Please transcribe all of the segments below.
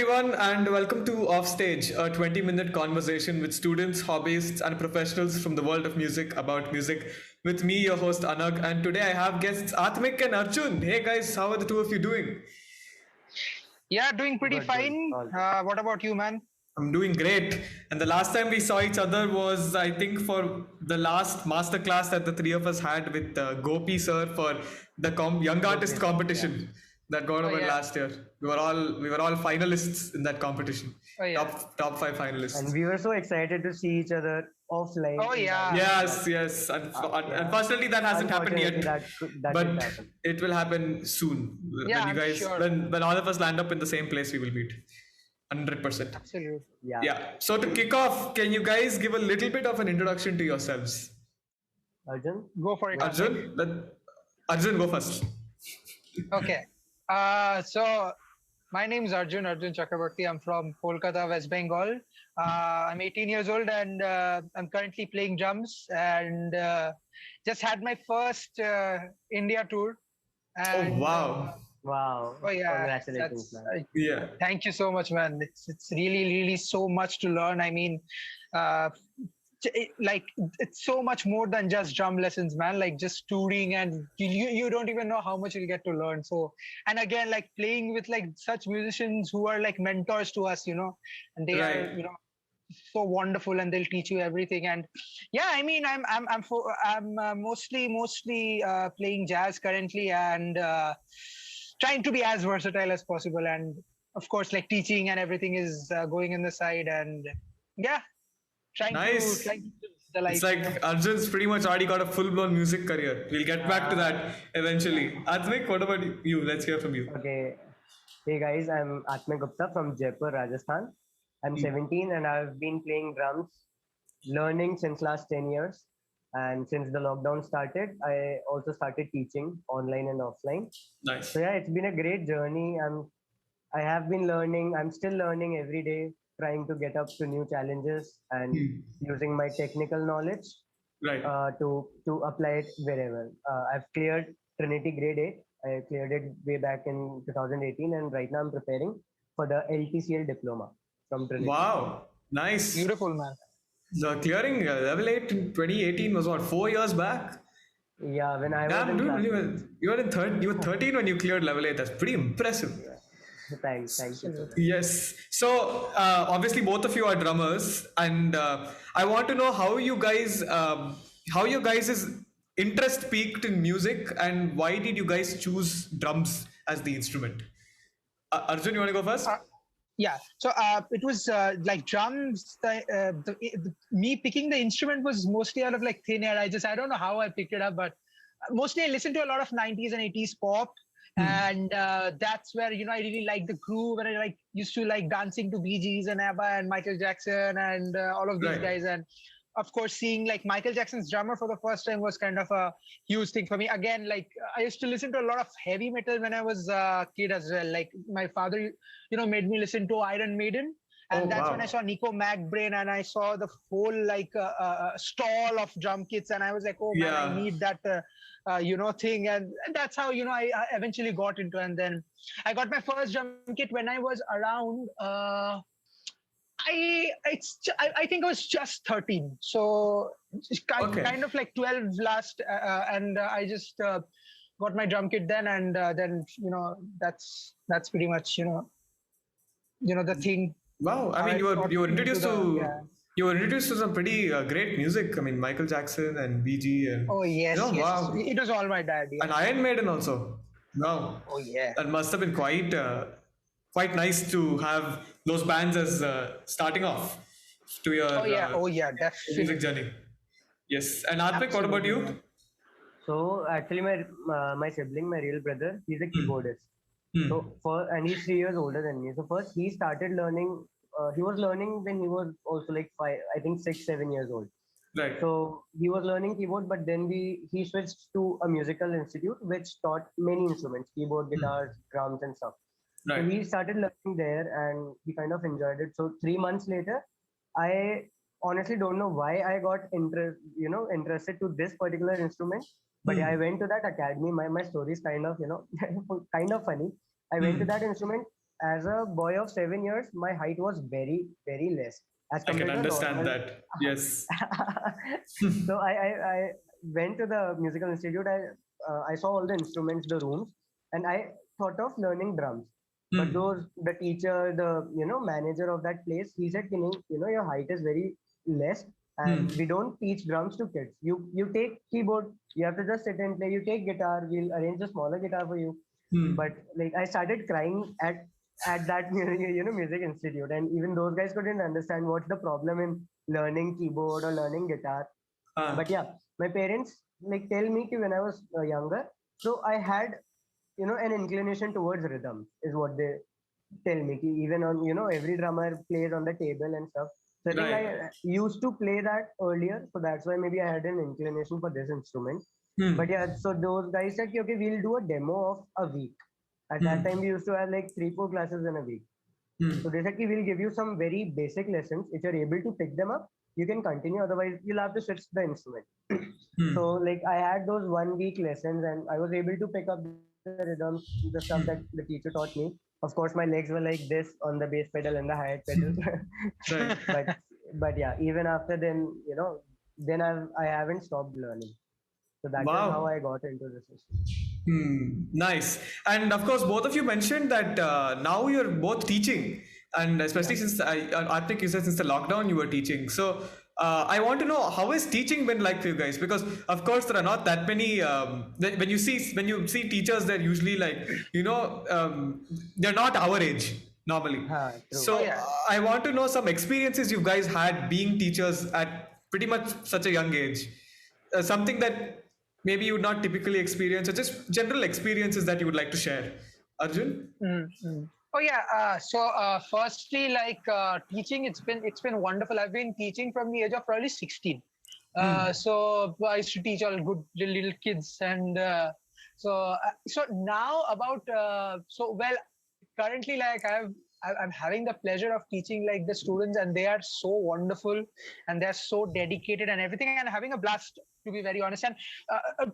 everyone, and welcome to Offstage, a 20-minute conversation with students, hobbyists, and professionals from the world of music about music. With me, your host Anagh, and today I have guests Aatmik and Arjun. Hey guys, how are the two of you doing? Yeah, doing pretty Good, good. fine. All good. What about you, man? I'm doing great. And the last time we saw each other was, I think, for the last masterclass that the three of us had with Gopi sir for the young artist Gopi, yeah. competition that got Oh over yeah, last year. We were all finalists in that competition. oh yeah, Top five And finalists. we were so excited to see each other offline oh in that. yeah. Yes, yes. Yeah. Unfortunately, that hasn't happened Unfortunately, yet, that didn't but happen. it will happen soon. Yeah, When you I'm guys, sure. when all of us land up in the same place, we will meet. 100%. Absolutely. Yeah. Yeah. So to kick off, can you guys give a little bit of an introduction to yourselves? Arjun? Go for it, Aatmik. Arjun, go first. Okay. So my name is Arjun Chakraborty. I'm from Kolkata, West Bengal. I'm 18 years old and I'm currently playing drums and just had my first India tour. Oh And wow. Wow. oh yeah, Congratulations, that's man. Yeah. thank you so much, man. It's really so much to learn. I mean, uh, like it's so much more than just drum lessons, man. Like just touring, and you don't even know how much you'll get to learn. So, and again, like playing with like such musicians who are like mentors to us, and they are Right. so wonderful, and they'll teach you everything. And yeah, I mean, I'm mostly playing jazz currently, and trying to be as versatile as possible. And of course, like teaching and everything is going in the side. And yeah, Nice. trying to live the life. It's like Arjun's pretty much already got a full-blown music career. We'll get back to that eventually. Aatmik, what about you? Let's hear from you. Okay. Hey guys, I'm Aatmik Gupta from Jaipur, Rajasthan. I'm 17 and I've been playing drums, learning since last 10 years. And since the lockdown started, I also started teaching online and offline. Nice. So yeah, it's been a great journey. I have been learning. I'm still learning every day, trying to get up to new challenges and using my technical knowledge Right. to apply it wherever. I've cleared Trinity Grade 8. I cleared it way back in 2018, and right now I'm preparing for the LTCL diploma from Trinity. Wow. Nice. Beautiful, man. The clearing level 8 in 2018 was what, 4 years back? Yeah, when I was Damn, in dude, class. you were 13 when you cleared level 8. That's pretty impressive. Thanks you so much. Yes. So obviously both of you are drummers, and I want to know how you guys' interest peaked in music, and why did you guys choose drums as the instrument? Arjun, you want to go first? Yeah, so it was like drums. Me picking the instrument was mostly out of like thin air. I don't know how I picked it up, but mostly I listened to a lot of 90s and 80s pop, and that's where I really like the groove. And I like used to like dancing to Bee Gees and ABBA and Michael Jackson and all of these Right. guys. And of course, seeing like Michael Jackson's drummer for the first time was kind of a huge thing for me. Again, like I used to listen to a lot of heavy metal when I was a kid as well. Like my father, made me listen to Iron Maiden. And Oh, that's wow. when I saw Nico McBrain and I saw the whole like stall of drum kits. And I was like, oh man, I Yeah. need that, thing. And that's how, I eventually got into. And then I got my first drum kit when I was around, I think I was just 13, so it's Okay. kind of like 12 last, and I just got my drum kit then, and then that's pretty much the thing. Wow. I how mean, got you were into introduced yeah. you were introduced to some pretty great music. I mean, Michael Jackson and BG and Oh yes, yes, wow, it was all my dad. Yeah. and Iron Maiden also. Wow. Oh yeah. That must have been quite nice to have those bands as starting off to your Oh yeah, music definitely. journey. Yes. And Aatmik, what about Absolutely, you? man. So actually, my sibling, my real brother, he's a keyboardist. Hmm. So and he's 3 years older than me. So first he started learning. He was learning when he was also like 5, I think 6, 7 years old. Right. So he was learning keyboard, but then he switched to a musical institute which taught many instruments, keyboard, guitars, drums, and stuff. So Right. he started learning there, and he kind of enjoyed it. So 3 months later, I honestly don't know why I got interested to this particular instrument. But yeah, I went to that academy. My story is kind of kind of funny. I went to that instrument as a boy of 7 years, my height was very, very less as I can compared to a understand normal. that. Yes. So I went to the musical institute. I saw all the instruments, the rooms, and I thought of learning drums. But Hmm. the teacher, the manager of that place, he said, your height is very less, Hmm. and we don't teach drums to kids. You take keyboard, you have to just sit and play. You take guitar, we'll arrange a smaller guitar for you. Hmm. But like I started crying at that music institute, and even those guys couldn't understand what's the problem in learning keyboard or learning guitar. Ah. But yeah, my parents like tell me when I was younger, so I had an inclination towards rhythm is what they tell me. Even on every drummer plays on the table and stuff. So I think I Right. used to play that earlier, so that's why maybe I had an inclination for this instrument. But Hmm. yeah, so those guys said, okay, we'll do a demo of a week. At that Hmm. time, we used to have like 3-4 classes in a week. So Hmm. they said, we'll give you some very basic lessons. If you're able to pick them up, you can continue. Otherwise, you'll have to switch the instrument. So Hmm. like I had those 1 week lessons, and I was able to pick up the rhythms, the stuff that the teacher taught me. Of course, my legs were like this on the bass pedal and the hi-hat pedal. Right. but but yeah, even after then, then I haven't stopped learning. So that is how Wow. I got into this system. Nice. And of course, both of you mentioned that now you're both teaching, and especially Yeah. since Aatmik, you said since the lockdown you were teaching. So I want to know how has teaching been like for you guys? Because of course there are not that many. When you see teachers, they're usually like they're not our age normally. True. Oh So yeah. I want to know some experiences you guys had being teachers at pretty much such a young age. Something that maybe you would not typically experience, or just general experiences that you would like to share. Arjun? Mm. Oh yeah. So firstly, like teaching, it's been wonderful. I've been teaching from the age of probably 16. Hmm. So I used to teach all good little kids, and so now about so well currently like I'm having the pleasure of teaching like the students, and they are so wonderful, and they're so dedicated and everything, and having a blast, to be very honest. And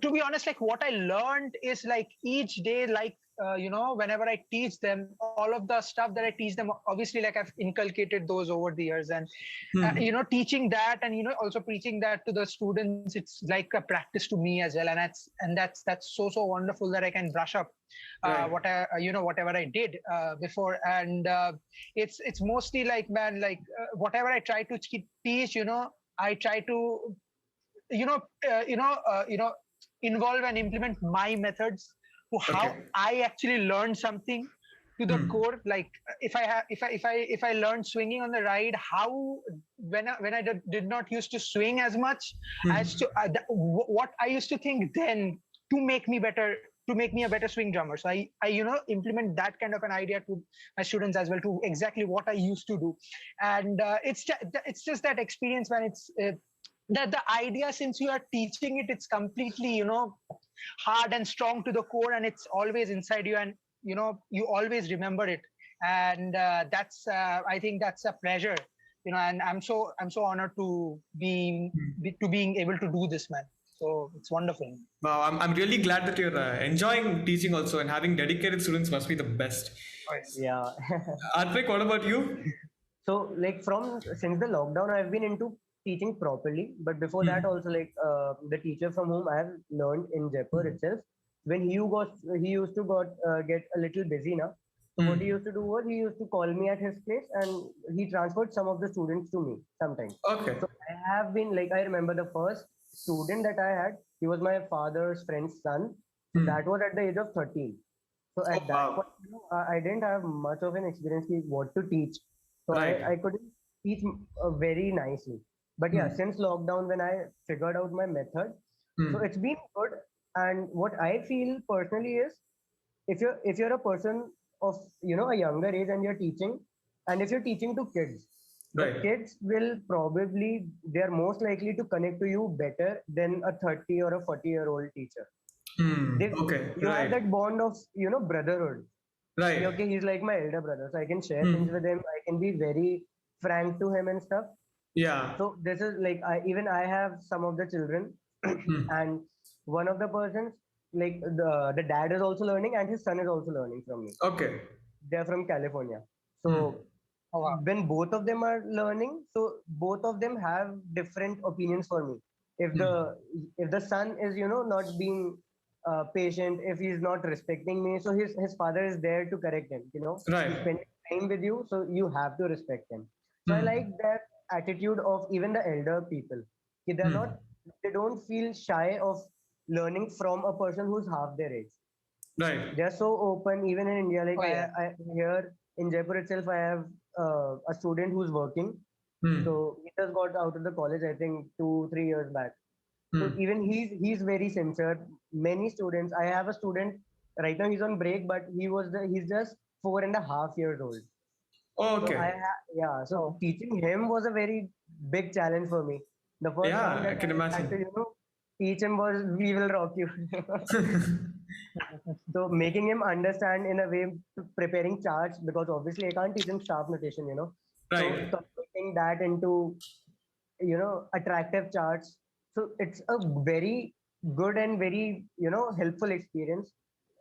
to be honest, like what I learned is like each day, like whenever I teach them, all of the stuff that I teach them, obviously like I've inculcated those over the years. And Hmm. teaching that, and also preaching that to the students, it's like a practice to me as well. And that's so wonderful that I can brush up Right. whatever I did before. And it's mostly like, man, like whatever I try to teach, I try to you know uh, you know uh, you know involve and implement my methods to how Okay. I actually learn something to the Hmm. core. Like if I learned swinging on the ride, how when I did not used to swing as much as Hmm. to what I used to think then, to make me better, to make me a better swing drummer. So I implement that kind of an idea to my students as well, to exactly what I used to do. And it's just that experience when it's the idea, since you are teaching it, it's completely hard and strong to the core, and it's always inside you, and you always remember it. And that's I think that's a pleasure, and I'm so honored to being able to do this, man. So it's wonderful. Wow, I'm really glad that you're enjoying teaching also, and having dedicated students must be the best. Oh, yeah. Yeah. Arpik, what about you? So like from since the lockdown, I've been into teaching properly. But before that, Hmm. also like the teacher from whom I have learned in Jaipur itself, when he used to get a little busy now. So what he Hmm. used to do was he used to call me at his place, and he transferred some of the students to me sometimes. Okay. So I have been like, I remember the first student that I had. He was my father's friend's son. So that Hmm. was at the age of 13. So Oh at that wow. point, I didn't have much of an experience with what to teach. So Right. I couldn't teach very nicely. But yeah, Hmm. since lockdown, when I figured out my method, so Hmm. it's been good. And what I feel personally is, if you're a person of a younger age and you're teaching, and if you're teaching to kids, the Right. kids will probably, they're most likely to connect to you better than a 30 or a 40-year-old teacher. Hmm. They, Okay. you have Right. that bond of brotherhood. Right. Okay, he's like my elder brother, so I can share things Hmm. with him. I can be very frank to him and stuff. Yeah. So this is like, I have some of the children, Hmm. and one of the persons, like the dad is also learning, and his son is also learning from me. Okay. they're from California. So Oh, wow. when both of them are learning, so both of them have different opinions for me. If the son is, not being patient, if he's not respecting me, so his father is there to correct him. He's Right. spending time with you, so you have to respect him. So I like Hmm. that attitude of even the elder people. They're Hmm. not, they don't feel shy of learning from a person who's half their age. Right. They're so open. Even in India, like Oh, yeah. I here in Jaipur itself, I have a student who's working. Hmm. So he just got out of the college, I think 2-3 years back. So Hmm. even he's very sincere. Many students, I have a student right now, he's on break, but he's just 4.5 years old. So Okay. yeah, so Oh, teaching him was a very big challenge for me. The first song Yeah, I that can I had to, imagine. teach him was "We Will Rock You." So making him understand in a way, preparing charts, because obviously I can't teach him staff notation. So Right. converting that into attractive charts. So it's a very good and very helpful experience.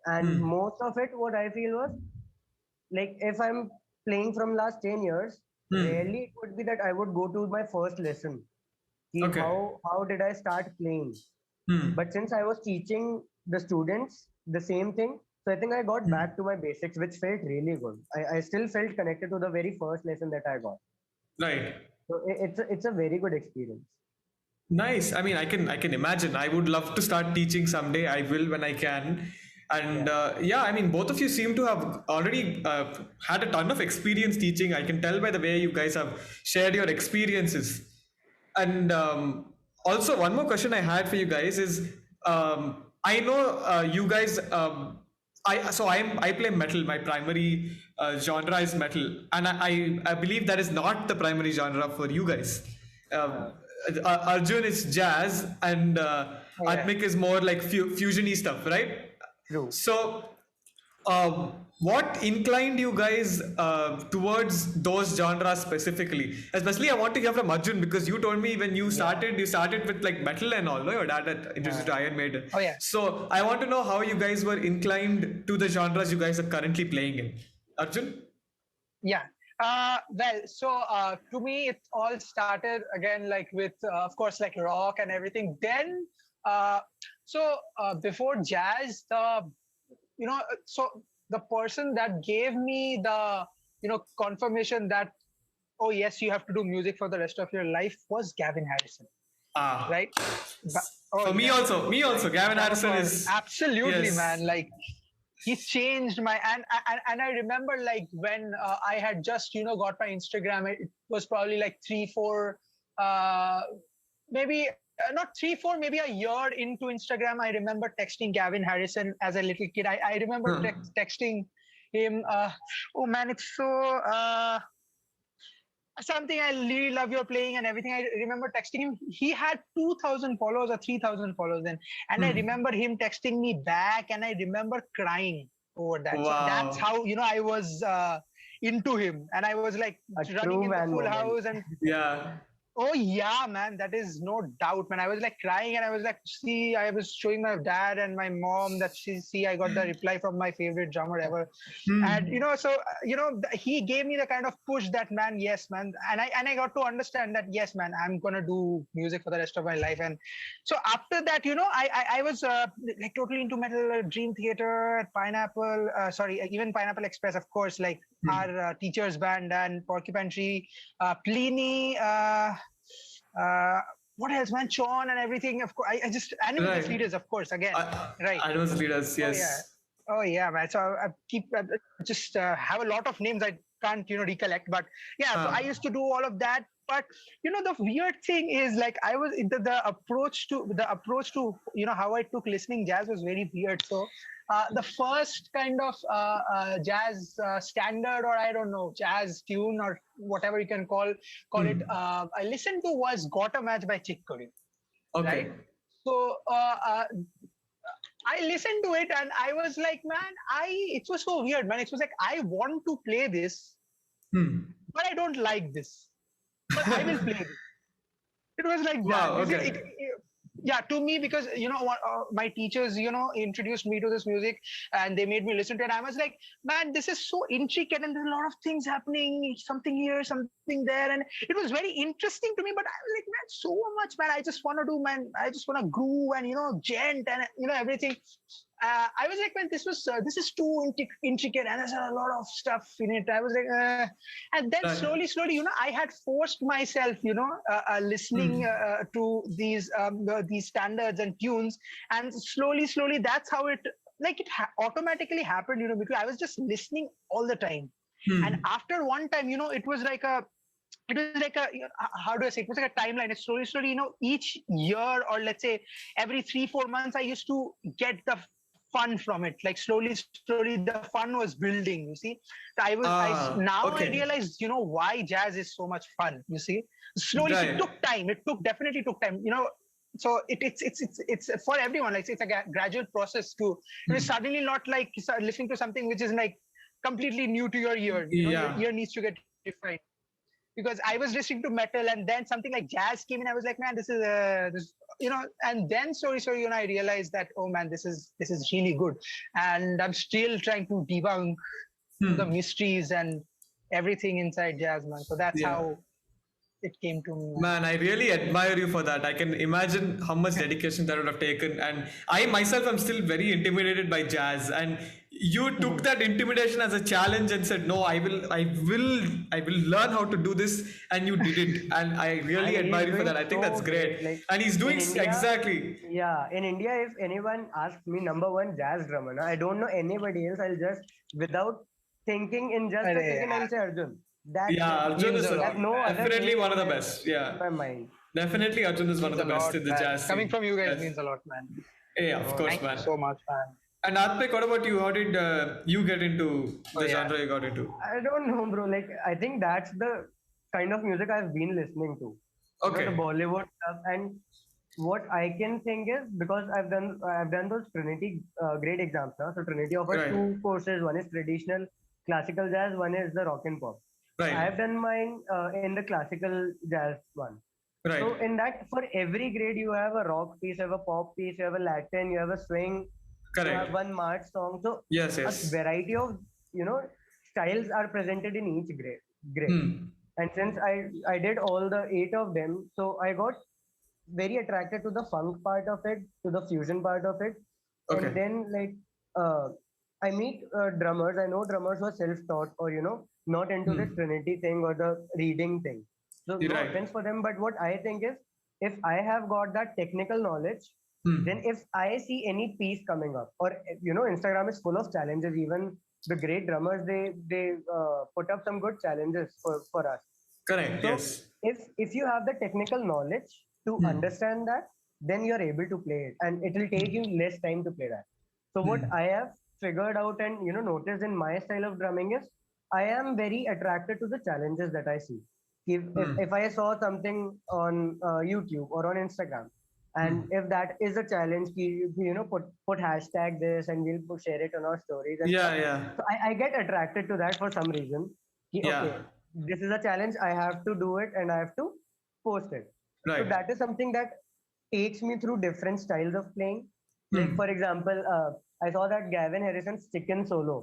And Hmm. most of it, what I feel was, like, if I'm playing from last 10 years, Hmm. rarely it would be that I would go to my first lesson. See Okay. how did I start playing? Hmm. But since I was teaching the students the same thing, so I think I got Hmm. back to my basics, which felt really good. I still felt connected to the very first lesson that I got. Right. So it's a very good experience. Nice. I mean, I can imagine. I would love to start teaching someday. I will when I can. And Yeah. yeah, I mean, both of you seem to have already had a ton of experience teaching. I can tell by the way you guys have shared your experiences. And also, one more question I had for you guys is, I know you guys. I play metal. My primary genre is metal, and I believe that is not the primary genre for you guys. Uh, Um, Arjun is jazz, and oh, yeah. Aatmik is more like fusiony stuff, right? True. So, what inclined you guys towards those genres specifically? Especially, I want to hear from Arjun because you told me when Yeah. you started with like metal and all. No, your dad had introduced you to Uh, Iron Maiden. Oh, yeah. So, I want to know how you guys were inclined to the genres you guys are currently playing in. Arjun? Yeah. Well, so to me, it all started again like with, of course, like rock and everything. Then, uh, before jazz, so the person that gave me the, confirmation that, oh, yes, you have to do music for the rest of your life was Gavin Harrison, Ah, right? But, oh, for me yeah. also. Me also. Gavin Of Harrison course, is absolutely, yes. man. Like, he changed my and I remember like when I had just got my Instagram. It was probably like 3-4, maybe not 3-4, maybe a year into Instagram. I remember texting Gavin Harrison as a little kid. I remember Huh. texting him. Oh man, it's so something I really love your playing and everything. I remember texting him. He had 2,000 followers or 3,000 followers then. And I Hmm. remember him texting me back and I remember crying over that. So that's Wow. how, I was into him. And I was like a running true in the man full moment. house and Yeah. oh yeah, man, that is no doubt, man. I was like crying and I was like, see, I was showing my dad and my mom that see, I got the reply from my favorite drummer ever. And Hmm. he gave me the kind of push that, man, yes, man. And I got to understand that, yes, man, I'm gonna do music for the rest of my life. And so after that, I was like totally into metal, Dream Theater, Pineapple, sorry, even Pineapple Express, of course, like Hmm. our teacher's band and Porcupine Tree, Pliny, uh, what else, man? Sean and everything. Of course, I just Animals Right. Leaders, of course, again, right? Advanced leaders, Oh yeah, yes. oh yeah, man. So I keep just have a lot of names I can't recollect, but yeah. So I Uh, used to do all of that. But the weird thing is like I was the approach to how I took listening jazz was very weird. So the first kind of jazz standard, or I don't know, jazz tune or whatever you can call it, hmm. I listened to was "Got a Match" by Chick Corea, right? Okay. So I listened to it and I was like, man, it was so weird, man. It was like, I want to play this, Hmm. but I don't like this. But I will play this. It was like that. Wow. You see, Okay. yeah, to me, because my teachers introduced me to this music, and they made me listen to it. I was like, man, this is so intricate, and there's a lot of things happening, something here, something there, and it was very interesting to me. But I was like, man, so much, man, I just want to do, man, I just want to groove and gent and everything. I was like, man, this is too intricate, and there's a lot of stuff in it. I was like, and then Right. slowly, I had forced myself, listening to these standards and tunes, and slowly, that's how it automatically happened, because I was just listening all the time. And Hmm. after one time, how do I say? It was like a timeline. It's slowly, each year, or let's say every 3-4 months, I used to get the fun from it. Like slowly, the fun was building. You see, so now I Okay. realized, why jazz is so much fun. You see, slowly, so it Right. took time. It definitely took time. So it's for everyone. Like it's a gradual process to. It's suddenly not like you start listening to something which is like completely new to your ear. Your Yeah. ear needs to get defined, because I was listening to metal, and then something like jazz came in. I was like, man, this is and then slowly, I realized that, oh man, this is really good, and I'm still trying to debunk the Hmm. mysteries and everything inside jazz, man. So that's Yeah. how it came to me, man. Man, I really admire you for that. I can imagine how much dedication that would have taken. And I myself am still very intimidated by jazz. And you took that intimidation as a challenge and said, "No, I will learn how to do this." And you did it. And I really And he's admire you for doing that. I think that's so great. great. Like And he's doing in India, exactly. yeah, in India, if anyone asks me number one jazz drummer, I don't know anybody else. I'll just, without thinking in just a second, Yeah, I'll say Arjun. That's Yeah, it. Arjun means is a There's lot, no man. other definitely name one of in the my best. Yeah. mind. Definitely Arjun is one of Means the a best lot, in the man. jazz Coming scene. from you guys Yes. means a lot, man. Yeah, of course, Thank you man. so much, man. And Aatmik, what about you? How did you get into Oh the yeah. genre you got into? I don't know, bro. Like, I think that's the kind of music I've been listening to. The Okay. Bollywood stuff. And what I can think is, because I've done those Trinity grade exams now. So Trinity offers Right. two courses. One is traditional classical jazz. One is the rock and pop. So Right. I've done mine in the classical jazz one. So Right. in that, for every grade, you have a rock piece, you have a pop piece, you have a Latin, you have a swing, you have Correct. one march song. So Yes, a yes. variety of you know styles are presented in each grade. Hmm. And since I did all the 8 of them, so I got very attracted to the funk part of it, to the fusion part of it. And Okay. then, like, uh, I meet drummers. I know drummers who are self-taught, or not into this Hmm. Trinity thing or the reading thing. So You're no right. offense for them, but what I think is, if I have got that technical knowledge, then Hmm. if I see any piece coming up, or Instagram is full of challenges. Even the great drummers, they put up some good challenges for us. Correct. So Yes. if you have the technical knowledge to Hmm. understand that, then you're able to play it, and it will take you less time to play that. So what Hmm. I have figured out and noticed in my style of drumming is, I am very attracted to the challenges that I see. If Hmm. I saw something on YouTube or on Instagram, and Hmm. if that is a challenge, put hashtag this, and share it on our stories and Yeah. stuff. Yeah. So I get attracted to that for some reason. Okay, Yeah. this is a challenge, I have to do it, and I have to post it. So Right. that is something that takes me through different styles of playing. Like, Hmm. for example, I saw that Gavin Harrison's chicken solo.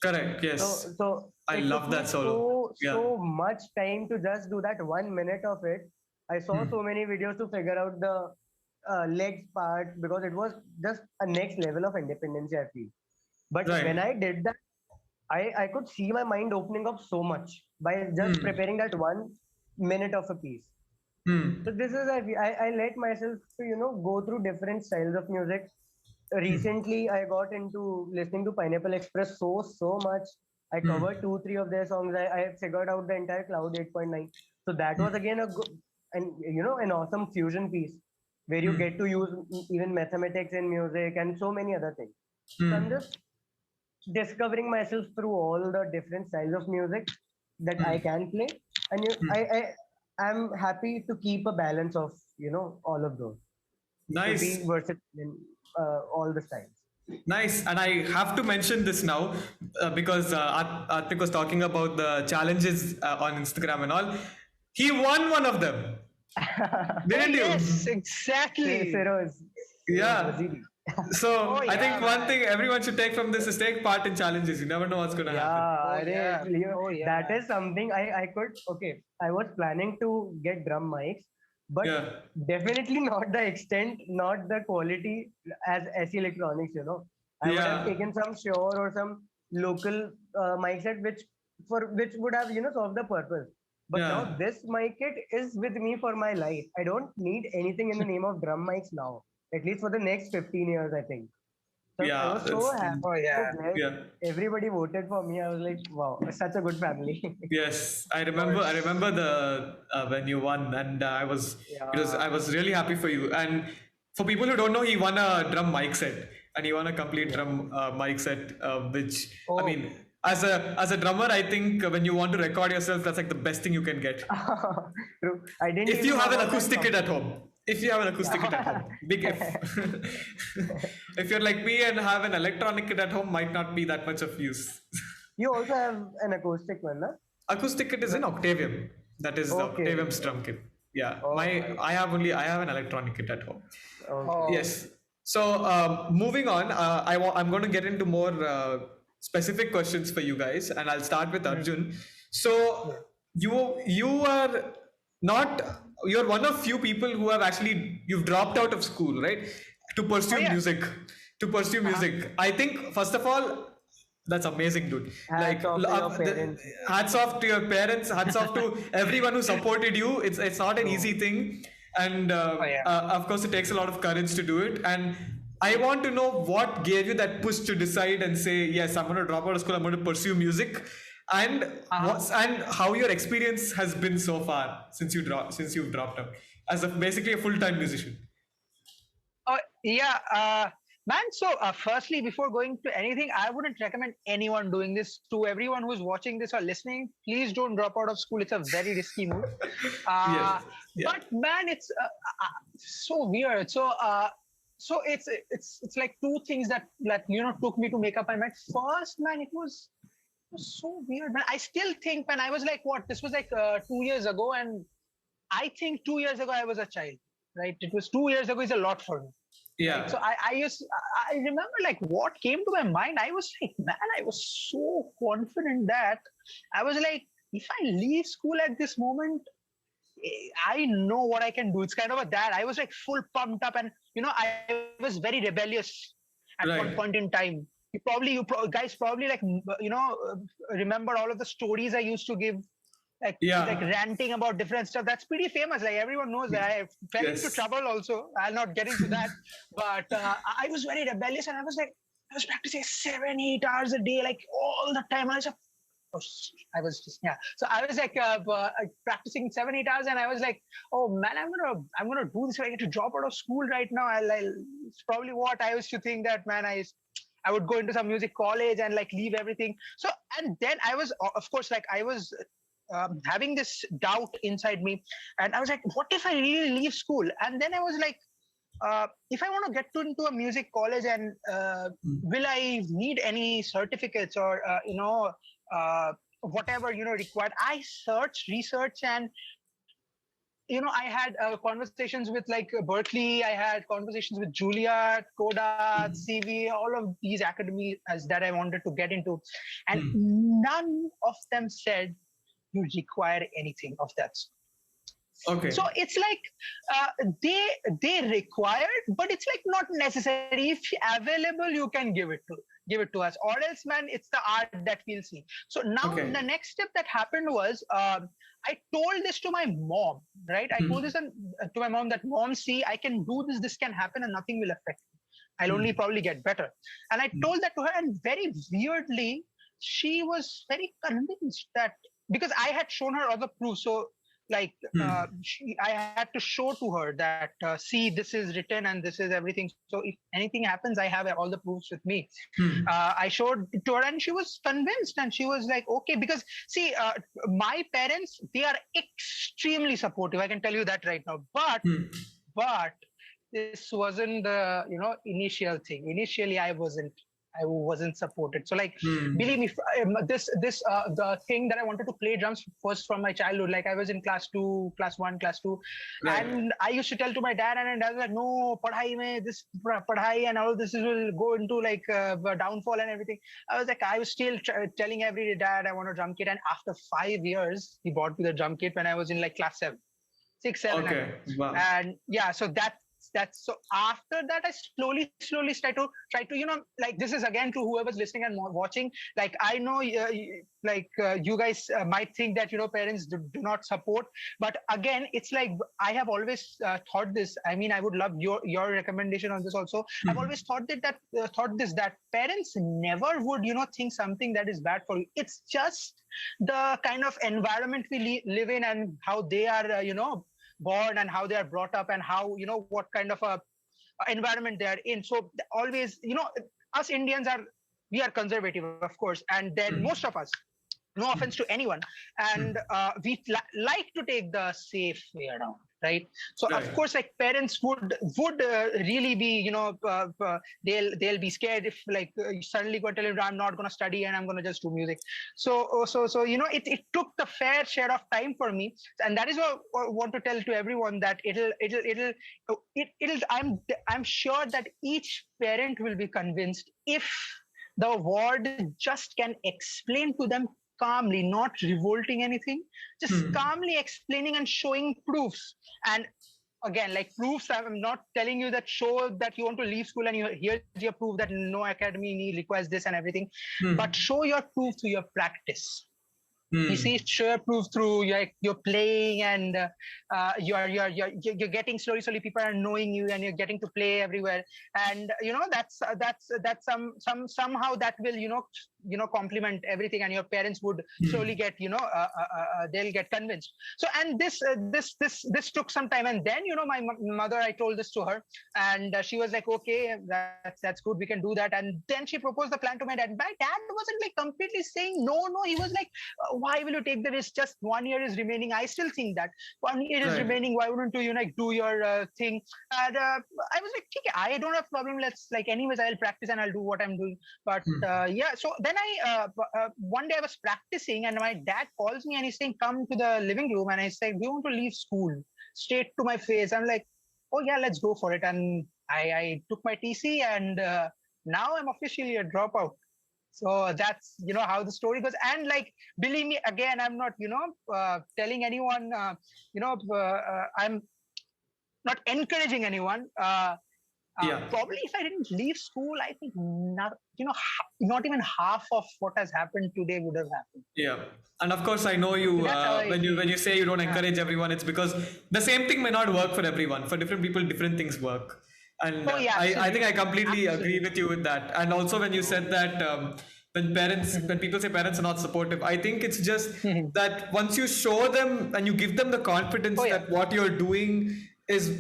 Correct. so Yes. so I it took love me that so solo. so Yeah. much time to just do that 1 minute of it. I saw Hmm. so many videos to figure out the legs part, because it was just a next level of independence, I feel. But when Right. I did that, I could see my mind opening up so much by just Hmm. preparing that 1 minute of a piece. So Hmm. this is, I let myself to go through different styles of music. Recently, I got into listening to Pineapple Express so much. I covered Hmm. 2-3 of their songs. I figured out the entire Cloud 8.9. So that was again a good, and an awesome fusion piece where you Hmm. get to use even mathematics in music and so many other things. So I'm just discovering myself through all the different styles of music that I can play, and I'm happy to keep a balance of all of those, to be Nice. versatile in all the styles. Nice. And I have to mention this now because Aatmik was talking about the challenges on Instagram and all. He won one of them. Didn't you? Yes, exactly. Feroz. Yeah. Waziri. So Oh, I think yeah, one man. thing everyone should take from this is take part in challenges. You never know what's going to happen. Yeah, Oh, arey, yeah. Oh, yeah. that is something I could. Okay, I was planning to get drum mics, but Yeah. definitely not the extent, not the quality as SE Electronics. I would have Yeah. taken some Shure or some local mic set, which would have solved the purpose. But now Yeah. this mic kit is with me for my life. I don't need anything in the name of drum mics now. At least for the next 15 years, I think. So I Yeah. was so That's happy, Oh, so yeah. glad. yeah. Everybody voted for me. I was like, wow, such a good family. Yes, I Of remember. I course. remember the when you won, and I was it was I Yeah, was really happy for you. And for people who don't know, he won a drum mic set, and he won a complete yeah. drum mic set. Which I Oh, mean, as a drummer, I think when you want to record yourself, that's like the best thing you can get. True. I didn't If even you know have an about that acoustic kit at company. home. If you have an acoustic kit at home, big if. If you're like me and have an electronic kit at home, might not be that much of use. You also have an acoustic one, no? Acoustic kit is in Octavium. That is the Okay. Octavium's drum kit. Yeah, Oh, I have an electronic kit at home. okay. oh, Yes. So moving on, I'm going to get into more specific questions for you guys, and I'll start with mm, Arjun. So yeah. you are not you're one of few people who have actually you've dropped out of school, right? To Oh, pursue yeah. music. To pursue Uh-huh. music. I think first of all, that's amazing, dude. Hats off to your parents. Hats off to your parents. Hats off to everyone who supported you. It's not an True. easy thing, and Oh, yeah. of course, it takes a lot of courage to do it. And I want to know what gave you that push to decide and say, yes, I'm going to drop out of school. I'm going to pursue music, and Uh-huh. how your experience has been so far since you've dropped out as basically a full-time musician. Oh, yeah. Man, so firstly, before going to anything, I wouldn't recommend anyone doing this. To everyone who's watching this or listening, please don't drop out of school. It's a very risky move. Yes. Uh, Yeah. but man, it's so weird. So it's like two things that took me to make up my mind. First, man, it was so weird, man. I still think, man, I was like, what? This was like 2 years ago, and I think 2 years ago I was a child, right? It was 2 years ago is a lot for me, right? Yeah. So I remember like what came to my mind. I was like, man, I was so confident that I was like, if I leave school at this moment, I know what I can do. It's kind of a that I was like full pumped up, and I was very rebellious at one Right. point in time. Guys probably like remember all of the stories I used to give, like Yeah. ranting about different stuff. That's pretty famous. Like everyone knows that I fell into Yes. trouble. Also, I'll not get into that. But I was very rebellious, and I was practicing 7-8 hours a day, like all the time. I was just yeah. So I was like practicing 7-8 hours, and I was like, oh man, I'm gonna do this. I get to drop out of school right now. It's probably what I used to think that man. I would go into some music college and like leave everything. So and then I was of course like I was having this doubt inside me, and I was like, what if I really leave school? And then I was like, if I want to get into a music college, and will I need any certificates or whatever required? I research, and I had conversations with like Berkeley. I had conversations with Juilliard, Coda, CV, all of these academies that I wanted to get into, and none of them said you require anything of that. Okay. So it's like they required, but it's like not necessary. If available, you can give it to us, or else, man, it's the art that we'll see. So now Okay. the next step that happened was I told this to my mom, right? I told this to my mom that, mom, see, I can do this. This can happen, and nothing will affect me. I'll only probably get better. And I told that to her, and very weirdly, she was very convinced that, because I had shown her other proof. So like I had to show to her that see, this is written and this is everything. So if anything happens, I have all the proofs with me. I showed it to her, and she was convinced, and she was like, okay, because see, my parents, they are extremely supportive. I can tell you that right now. But this wasn't the initial thing. Initially, I wasn't I wasn't supported. So like, Hmm. believe me, the thing that I wanted to play drums first from my childhood. Like I was in class 2, class 1, class 2, Right. and I used to tell to my dad, and I was like, no, padhai mein this padhai and all this will go into like downfall and everything. I was still telling every dad I want a drum kit, and after 5 years, he bought me the drum kit when I was in like class 7. 6, 7, Okay. Wow. and yeah, so that's so after that I slowly try to like, this is again to whoever's listening and watching, like I know you guys might think that parents do not support, but again it's like I have always thought this. I mean, I would love your recommendation on this also. I've always thought that parents never would think something that is bad for you. It's just the kind of environment we live in and how they are born and how they are brought up and how what kind of a environment they are in. So always us Indians we are conservative, of course, and then most of us, no offense to anyone, and we like to take the safe way around, right? So Right. of course, like parents would really be they'll be scared if like suddenly go tell you I'm not going to study and I'm going to just do music. So it took the fair share of time for me, and that is what I want to tell to everyone, that I'm sure that each parent will be convinced if the ward just can explain to them calmly, not revolting anything, just calmly explaining and showing proofs. And again, like proofs, I'm not telling you that show that you want to leave school and here's your proof that no academy requires this and everything, but show your proof through your practice. You see, show your proof through your playing, and you're getting slowly people are knowing you and you're getting to play everywhere, and that's somehow that will complement everything, and your parents would slowly get they'll get convinced. So and this took some time, and then my mother, I told this to her, and she was like, okay, that's good, we can do that. And then she proposed the plan to my dad. My dad wasn't like completely saying no. He was like, why will you take the risk? Just 1 year is remaining. I still think that 1 year is remaining. Why wouldn't you do your thing? And I was like, okay, I don't have problem. Let's anyways, I'll practice and I'll do what I'm doing. But yeah, so then one day I was practicing and my dad calls me and he's saying, come to the living room. And I said, do you want to leave school? Straight to my face. I'm like, oh yeah, let's go for it. And I took my TC, and now I'm officially a dropout. So that's how the story goes. And like, believe me, again, I'm not telling anyone I'm not encouraging anyone. Probably if I didn't leave school, I think not even half of what has happened today would have happened. Yeah. And of course, I know you when you say you don't encourage everyone, it's because the same thing may not work for everyone. For different people, different things work. And I think I completely agree with you with that. And also when you said that when people say parents are not supportive, I think it's just that once you show them and you give them the confidence that what you're doing is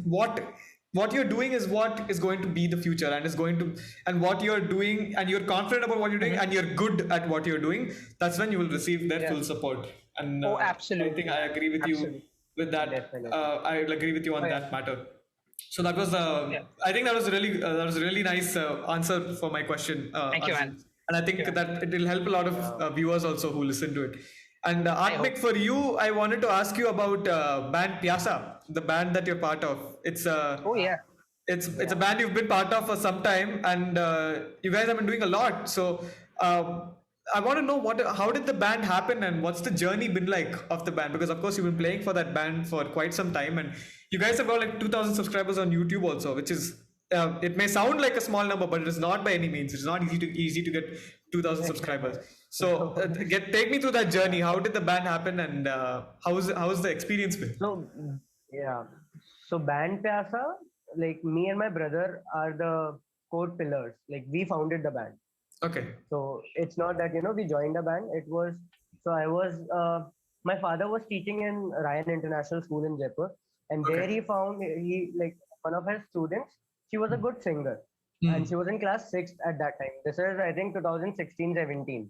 what you're doing is what is going to be the future, and what you're doing, and you're confident about what you're doing, and you're good at what you're doing, that's when you will receive their full support. And absolutely. I think I agree with you with that. I'll agree with you on that matter. So that was I think that was really nice answer for my question. Thank you, man. And I think that it will help a lot of viewers also who listen to it. And Aatmik, for you, I wanted to ask you about band Pyasa, the band that you're part of. It's it's a band you've been part of for some time, and you guys have been doing a lot. So I want to know how did the band happen, and what's the journey been like of the band? Because of course you've been playing for that band for quite some time, and you guys have got like 2,000 subscribers on YouTube also, which is it may sound like a small number, but it is not by any means. It's not easy to get 2,000 subscribers. So take me through that journey. How did the band happen, and how's the experience been? So band Pyasa, like me and my brother are the core pillars. Like we founded the band. Okay. So it's not that we joined a band. It was my father was teaching in Ryan International School in Jaipur, and there he found one of his students. She was a good singer, and she was in class 6 at that time. This is I think 2016-17.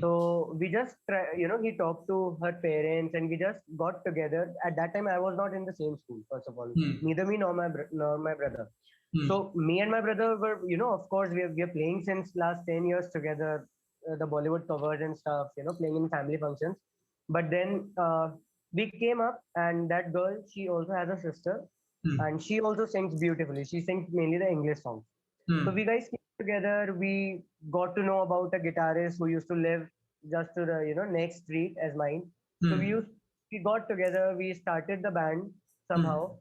So we just he talked to her parents, and we just got together. At that time, I was not in the same school. First of all, neither me nor my brother. So me and my brother were, of course, we are playing since last 10 years together, the Bollywood covers and stuff, playing in family functions. But then we came up, and that girl, she also has a sister, and she also sings beautifully. She sings mainly the English songs. So we guys came together. We got to know about a guitarist who used to live just to the next street as mine. So we got together. We started the band somehow,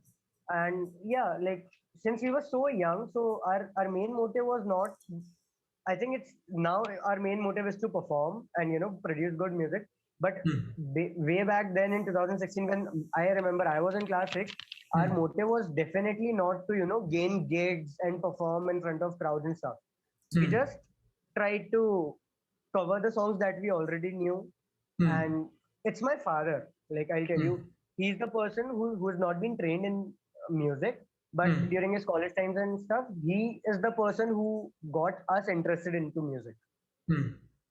and yeah, like since we were so young, so our main motive was not. I think it's now our main motive is to perform and produce good music. But way back then in 2016, when I remember I was in class six, our motive was definitely not to gain gigs and perform in front of crowds and stuff. We just tried to cover the songs that we already knew. And it's my father, like I'll tell you, he's the person who's not been trained in music, but during his college times and stuff, he is the person who got us interested into music.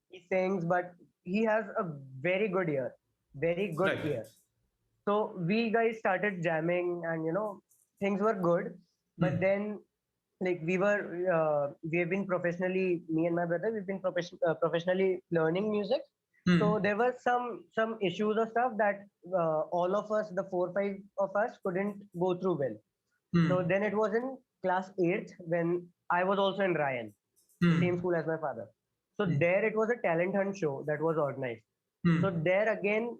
He sings, but he has a very good ear, very good Right. ear. So we guys started jamming, and things were good. But then, like we have been professionally, me and my brother, we've been professionally learning music. So there were some issues or stuff that all of us, the 4 5 of us, couldn't go through well. So then it was in class 8th when I was also in Ryan, the same school as my father. So there it was a talent hunt show that was organized. So there again,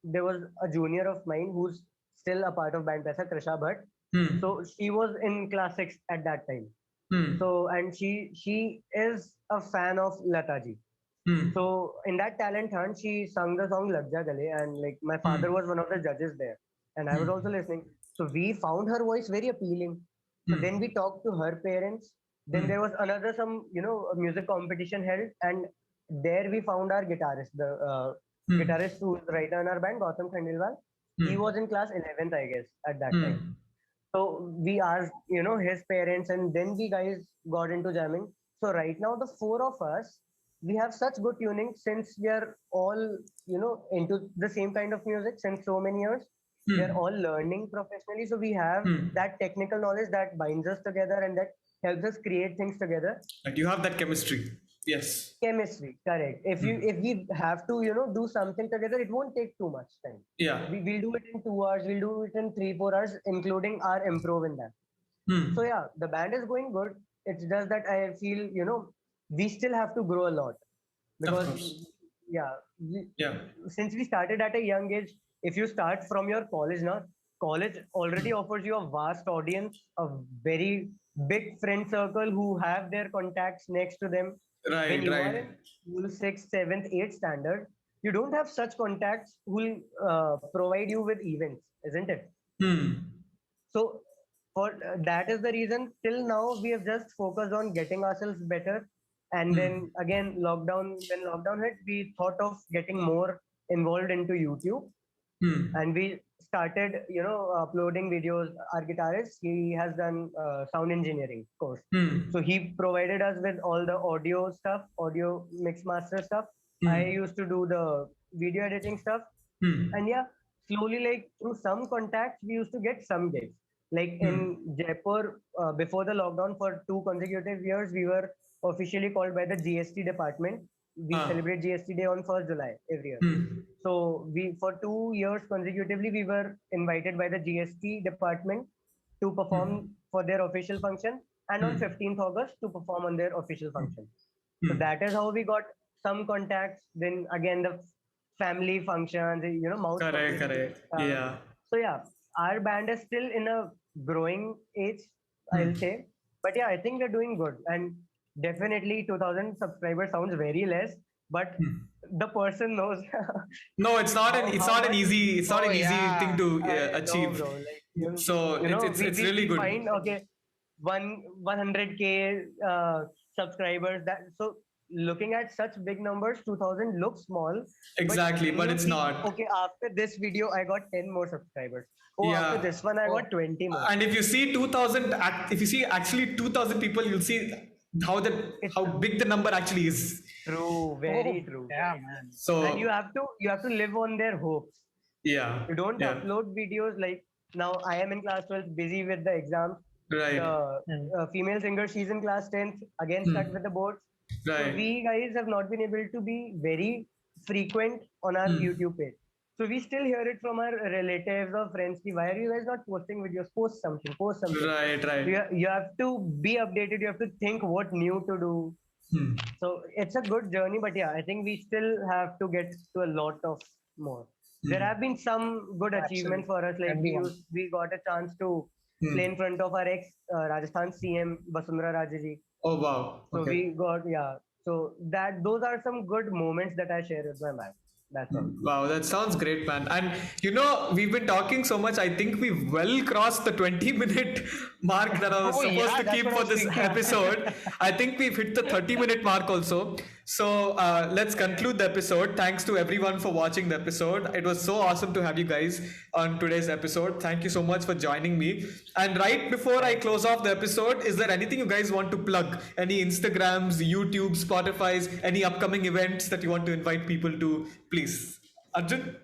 there was a junior of mine who's still a part of band Paisa, Krisha Bhatt. So she was in class 6 at that time. So and she is a fan of Lataji. So in that talent hunt, she sung the song Lag Ja Gale, and like my father was one of the judges there, and I was also listening. So we found her voice very appealing. So then we talked to her parents. Then there was another a music competition held, and there we found our guitarist, the guitarist who's right now in our band, Gautam Khandelwal. He was in class 11th, I guess, at that time. So we asked, his parents, and then we guys got into jamming. So right now, the four of us, we have such good tuning since we are all, into the same kind of music since so many years. We are all learning professionally, so we have that technical knowledge that binds us together and that helps us create things together. Like you have that chemistry. Yes. Chemistry, correct. If we have to, do something together, it won't take too much time. Yeah. We'll do it in 2 hours, we'll do it in 3 4 hours, including our improv in that. So yeah, the band is going good. It's just that I feel, we still have to grow a lot. Because since we started at a young age, if you start from your college now, college already offers you a vast audience, a very big friend circle who have their contacts next to them. When you are in school 6th, 7th, 8th standard, you don't have such contacts who will provide you with events, isn't it? So for that is the reason till now we have just focused on getting ourselves better. And then again, when lockdown hit, we thought of getting more involved into YouTube. And we started, uploading videos. Our guitarist, he has done sound engineering course. So he provided us with all the audio stuff, audio mix master stuff. I used to do the video editing stuff. And yeah, slowly, like through some contacts, we used to get some gigs. Like in Jaipur, before the lockdown, for 2 consecutive years, we were officially called by the GST department. We celebrate GST Day on 1st July every year. So we, for 2 years consecutively, we were invited by the GST department to perform for their official function, and on 15th August to perform on their official function. So that is how we got some contacts. Then again, the family functions, mouth. Correct. Yeah. So yeah, our band is still in a growing age, I'll say. But yeah, I think we're doing good. And definitely 2000 subscribers sounds very less, but the person knows. No, it's not an easy thing to achieve. No, bro. Like, So it's really good. Find, okay, 100K subscribers. That so looking at such big numbers, 2000 looks small. Exactly, but it's not. Okay, after this video, I got 10 more subscribers. After this one, I got 20 more. And if you see 2000, if you see actually 2000 people, you'll see how big the number actually is. True, very true. Yeah, man. So and you have to live on their hopes. Yeah. You don't upload videos like now. I am in class 12, busy with the exam. Right. The female singer, she's in class 10th, again stuck with the boards. So Right. we guys have not been able to be very frequent on our YouTube page. So we still hear it from our relatives or friends. Ki, why are you guys not posting videos? Post something. Post something. Right. Right. You have to be updated. You have to think what new to do. So it's a good journey, but yeah, I think we still have to get to a lot of more. There have been some good achievements for us. Like we got a chance to play in front of our ex Rajasthan CM Vasundhara Raje ji. Oh wow. So Okay. we got So those are some good moments that I share with my man. That's all. Wow, that sounds great, man. And we've been talking so much. I think we've well crossed the 20-minute mark that I was supposed to keep for this episode. I think we've hit the 30-minute mark also. So let's conclude the episode. Thanks to everyone for watching the episode. It was so awesome to have you guys on today's episode. Thank you so much for joining me. And right before I close off the episode, is there anything you guys want to plug? Any Instagrams, YouTube, Spotify's, any upcoming events that you want to invite people to? Please, Arjun.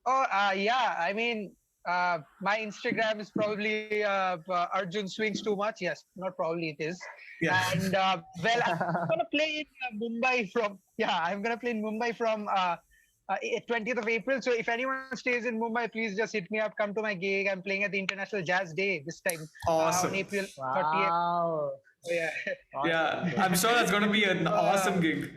Oh, yeah. I mean, my Instagram is probably Arjun swings too much. Yes, not probably it is. Yeah. And well, I'm gonna play in Mumbai from. Yeah, I'm gonna play in Mumbai from 20th of April. So if anyone stays in Mumbai, please just hit me up. Come to my gig. I'm playing at the International Jazz Day this time. Awesome. On April 30th. Wow. Yeah. Yeah, I'm sure that's going to be an awesome gig.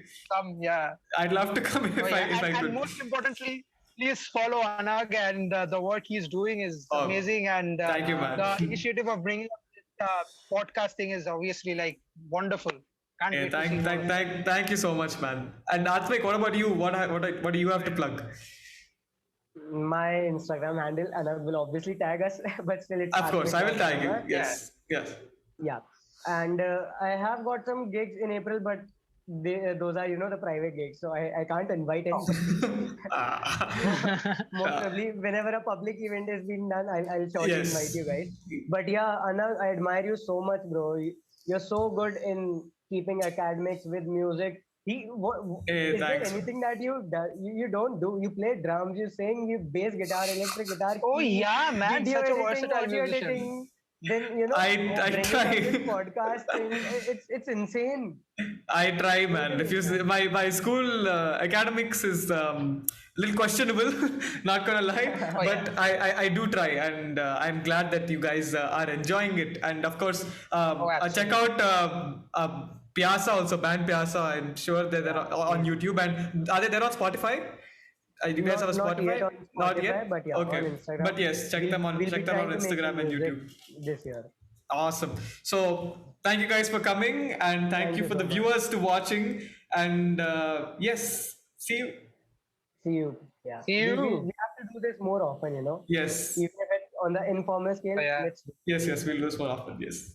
Yeah. I'd love to come if I could. And most importantly, please follow Anagh, and the work he's doing is amazing. And thank you, man. The initiative of bringing up podcasting is obviously like wonderful. Can't wait to see thank you so much, man. And Aatmik, what about you? What do you have to plug? My Instagram handle, and I will obviously tag us, but still it's. Of course, I will tag you. Yes. Yeah, and I have got some gigs in April, but those are the private gigs, so I can't invite anyone. Most probably, whenever a public event is being done, I'll surely invite you guys. But yeah, Anagh, I admire you so much, bro. You're so good in keeping academics with music. Is there anything that you don't do? You play drums, you sing, you bass guitar, electric guitar. Oh yeah, man, video such a editing, versatile audio musician. editing. Then I try. Podcasting, it's insane. I try, man. If you see, my school academics is little questionable, not gonna lie, but I do try, and I'm glad that you guys are enjoying it. And of course, check out Piazza also, band Piazza. I'm sure they're on YouTube, and are they there on Spotify? You guys have a Spotify? Not yet, but yeah, okay. on Instagram. But yes, check them on Instagram and YouTube. This year. Awesome. So thank you guys for coming, and thank you for the viewers to watching. And yes, see you. See you. Yeah. See you. We have to do this more often, Yes. Even if it's on the informal scale. Yeah. Let's do. Yes, we'll do this more often. Yes.